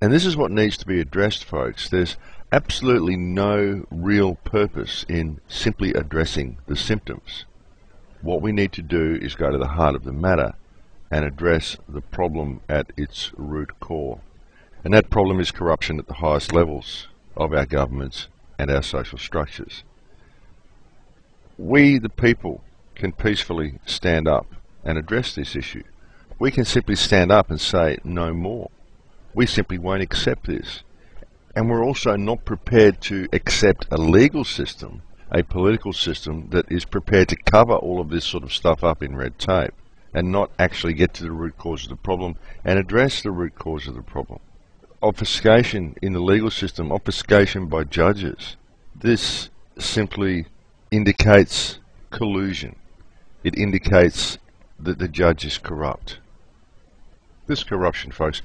And this is what needs to be addressed, folks. There's absolutely no real purpose in simply addressing the symptoms. What we need to do is go to the heart of the matter and address the problem at its root core. And that problem is corruption at the highest levels of our governments and our social structures. We, the people, can peacefully stand up and address this issue. We can simply stand up and say no more. We simply won't accept this. And we're also not prepared to accept a legal system, a political system that is prepared to cover all of this sort of stuff up in red tape and not actually get to the root cause of the problem and address the root cause of the problem. Obfuscation in the legal system, obfuscation by judges. This simply indicates collusion. It indicates that the judge is corrupt. This corruption, folks,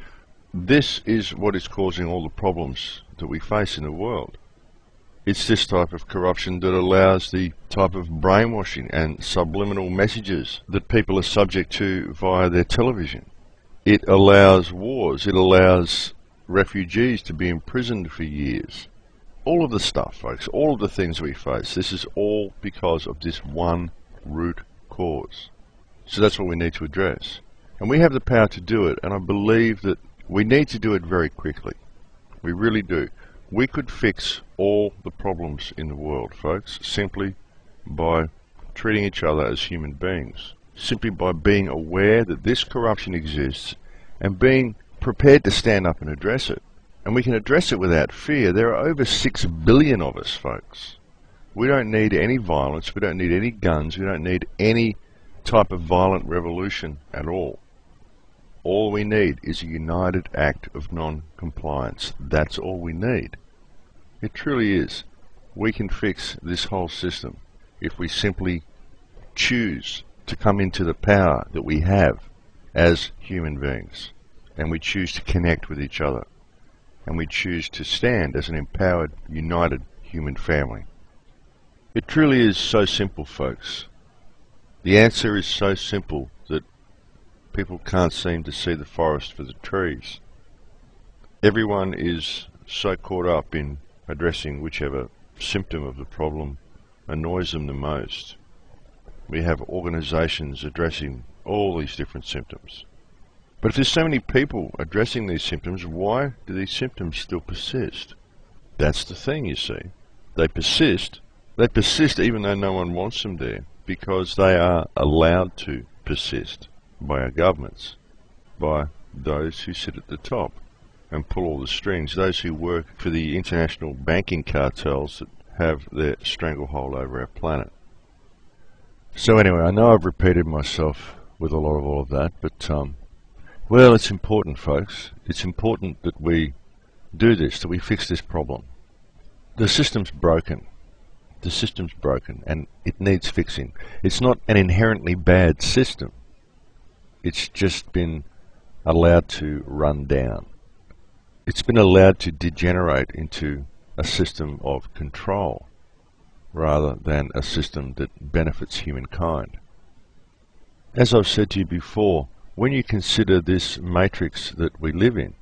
this is what is causing all the problems that we face in the world. It's this type of corruption that allows the type of brainwashing and subliminal messages that people are subject to via their television. It allows wars. It allows refugees to be imprisoned for years. All of the stuff, folks, all of the things we face, this is all because of this one root cause. So that's what we need to address. And we have the power to do it, and I believe that we need to do it very quickly. We really do. We could fix all the problems in the world, folks, simply by treating each other as human beings. Simply by being aware that this corruption exists and being prepared to stand up and address it. And we can address it without fear. There are over 6 billion of us, folks. We don't need any violence. We don't need any guns. We don't need any type of violent revolution at all. All we need is a united act of non-compliance. That's all we need. It truly is. We can fix this whole system if we simply choose to come into the power that we have as human beings. And we choose to connect with each other. And we choose to stand as an empowered, united human family. It truly is so simple, folks. The answer is so simple that people can't seem to see the forest for the trees. Everyone is so caught up in addressing whichever symptom of the problem annoys them the most. We have organizations addressing all these different symptoms. But if there's so many people addressing these symptoms, why do these symptoms still persist? That's the thing, you see. They persist. They persist even though no one wants them there, because they are allowed to persist by our governments, by those who sit at the top and pull all the strings, those who work for the international banking cartels that have their stranglehold over our planet. So anyway, I know I've repeated myself with a lot of all of that, but well, it's important, folks. It's important that we do this, that we fix this problem. The system's broken. The system's broken, and it needs fixing. It's not an inherently bad system. It's just been allowed to run down. It's been allowed to degenerate into a system of control rather than a system that benefits humankind. As I've said to you before, when you consider this matrix that we live in,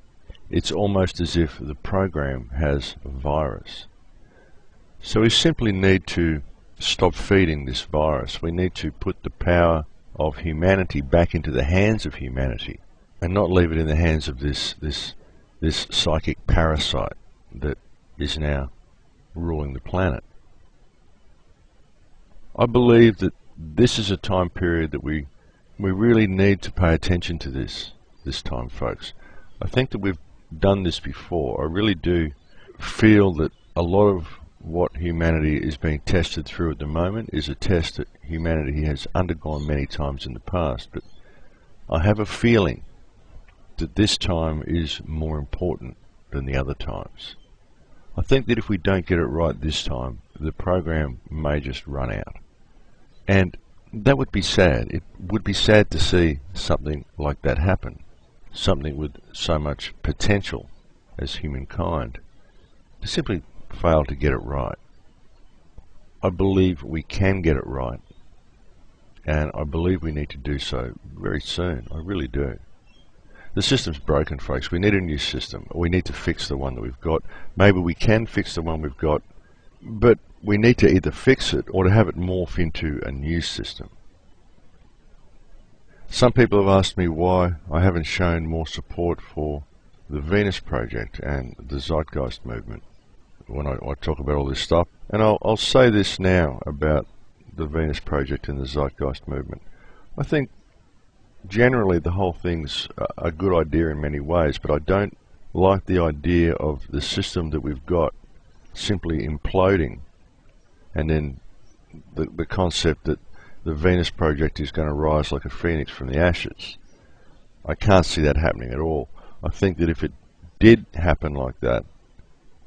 it's almost as if the program has a virus. So we simply need to stop feeding this virus. We need to put the power of humanity back into the hands of humanity and not leave it in the hands of this psychic parasite that is now ruling the planet. I believe that this is a time period that we really need to pay attention to this time, folks. I think that we've done this before. I really do feel that a lot of what humanity is being tested through at the moment is a test that humanity has undergone many times in the past, but I have a feeling that this time is more important than the other times. I think that if we don't get it right this time, the program may just run out. And that would be sad. It would be sad to see something like that happen. Something with so much potential as humankind to simply fail to get it right. I believe we can get it right, and I believe we need to do so very soon. I really do. The system's broken, folks. We need a new system. We need to fix the one that we've got. Maybe we can fix the one we've got, but we need to either fix it or to have it morph into a new system. Some people have asked me why I haven't shown more support for the Venus Project and the Zeitgeist movement when I talk about all this stuff. And I'll say this now about the Venus Project and the Zeitgeist movement. I think generally the whole thing's a good idea in many ways, but I don't like the idea of the system that we've got simply imploding, and then the concept that the Venus Project is going to rise like a phoenix from the ashes. I can't see that happening at all. I think that if it did happen like that,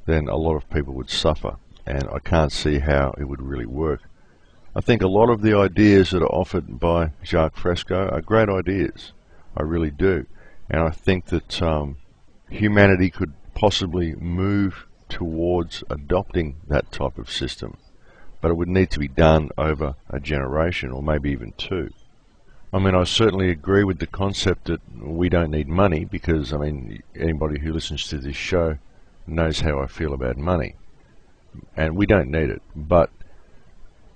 then a lot of people would suffer, and I can't see how it would really work. I think a lot of the ideas that are offered by Jacques Fresco are great ideas. I really do. And I think that humanity could possibly move towards adopting that type of system. But it would need to be done over a generation, or maybe even two. I mean, I certainly agree with the concept that we don't need money, because, I mean, anybody who listens to this show knows how I feel about money. And we don't need it. But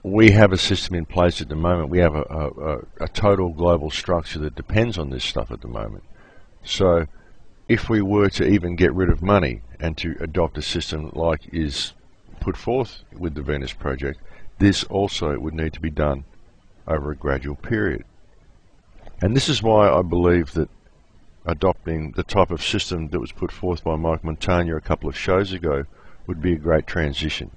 we have a system in place at the moment. We have a total global structure that depends on this stuff at the moment. So if we were to even get rid of money and to adopt a system like is put forth with the Venus Project, this also would need to be done over a gradual period. And this is why I believe that adopting the type of system that was put forth by Mike Montagna a couple of shows ago would be a great transition.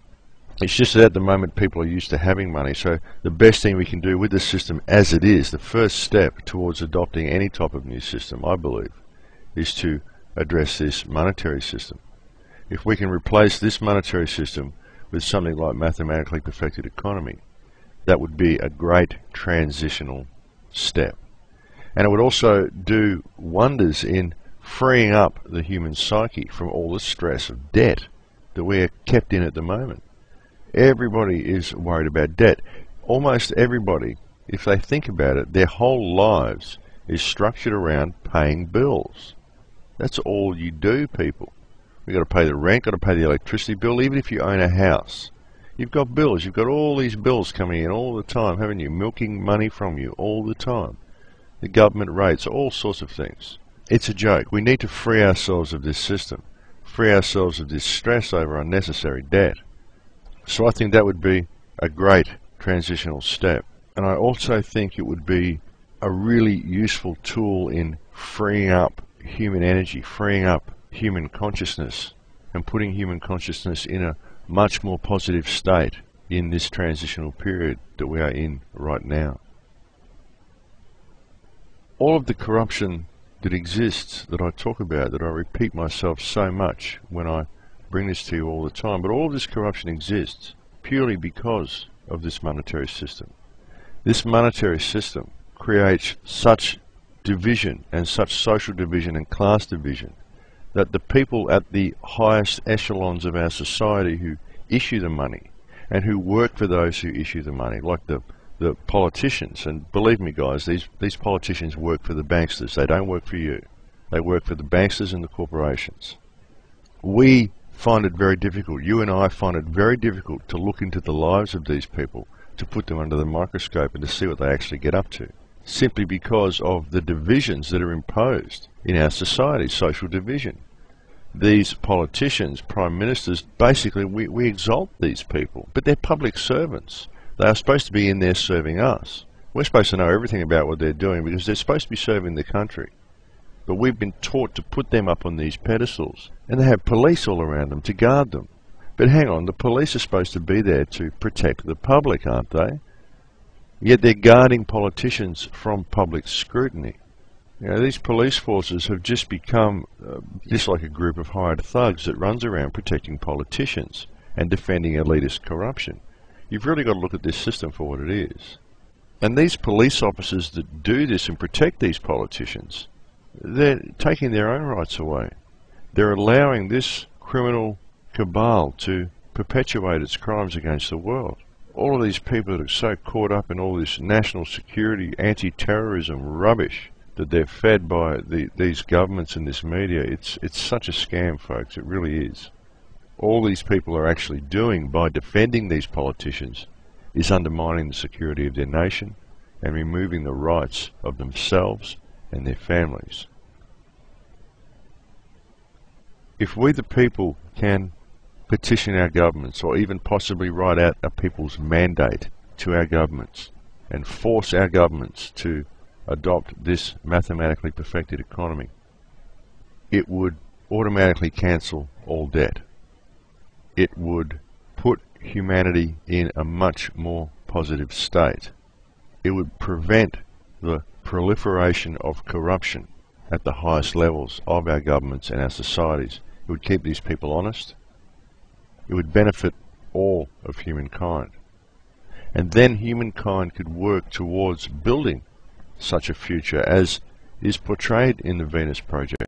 It's just that at the moment people are used to having money, so the best thing we can do with the system as it is, the first step towards adopting any type of new system, I believe, is to address this monetary system. If we can replace this monetary system with something like mathematically perfected economy, that would be a great transitional step. And it would also do wonders in freeing up the human psyche from all the stress of debt that we're kept in at the moment. Everybody is worried about debt. Almost everybody, if they think about it, their whole lives is structured around paying bills. That's all you do, people. You've got to pay the rent, got to pay the electricity bill, even if you own a house. You've got bills. You've got all these bills coming in all the time, haven't you? Milking money from you all the time. The government rates, all sorts of things. It's a joke. We need to free ourselves of this system, free ourselves of this stress over unnecessary debt. So I think that would be a great transitional step. And I also think it would be a really useful tool in freeing up human energy, freeing up human consciousness, and putting human consciousness in a much more positive state in this transitional period that we are in right now. All of the corruption that exists, that I talk about, that I repeat myself so much when I bring this to you all the time, but all of this corruption exists purely because of this monetary system. This monetary system creates such division and such social division and class division that the people at the highest echelons of our society who issue the money and who work for those who issue the money, like the politicians, and believe me guys, these politicians work for the banksters. They don't work for you. They work for the banksters and the corporations. We find it very difficult, you and I find it very difficult to look into the lives of these people, to put them under the microscope and to see what they actually get up to, simply because of the divisions that are imposed in our society, social division. These politicians, prime ministers, basically we exalt these people, but they're public servants. They are supposed to be in there serving us. We're supposed to know everything about what they're doing because they're supposed to be serving the country. But we've been taught to put them up on these pedestals, and they have police all around them to guard them. But hang on, the police are supposed to be there to protect the public, aren't they? Yet they're guarding politicians from public scrutiny. You know, these police forces have just become just like a group of hired thugs that runs around protecting politicians and defending elitist corruption. You've really got to look at this system for what it is. And these police officers that do this and protect these politicians, they're taking their own rights away. They're allowing this criminal cabal to perpetuate its crimes against the world. All of these people that are so caught up in all this national security, anti-terrorism rubbish that they're fed by these governments and this media, it's such a scam, folks. It really is. All these people are actually doing by defending these politicians is undermining the security of their nation and removing the rights of themselves and their families. If we the people can petition our governments, or even possibly write out a people's mandate to our governments and force our governments to adopt this mathematically perfected economy, it would automatically cancel all debt. It would put humanity in a much more positive state. It would prevent the proliferation of corruption at the highest levels of our governments and our societies. It would keep these people honest. It would benefit all of humankind. And then humankind could work towards building such a future as is portrayed in the Venus Project.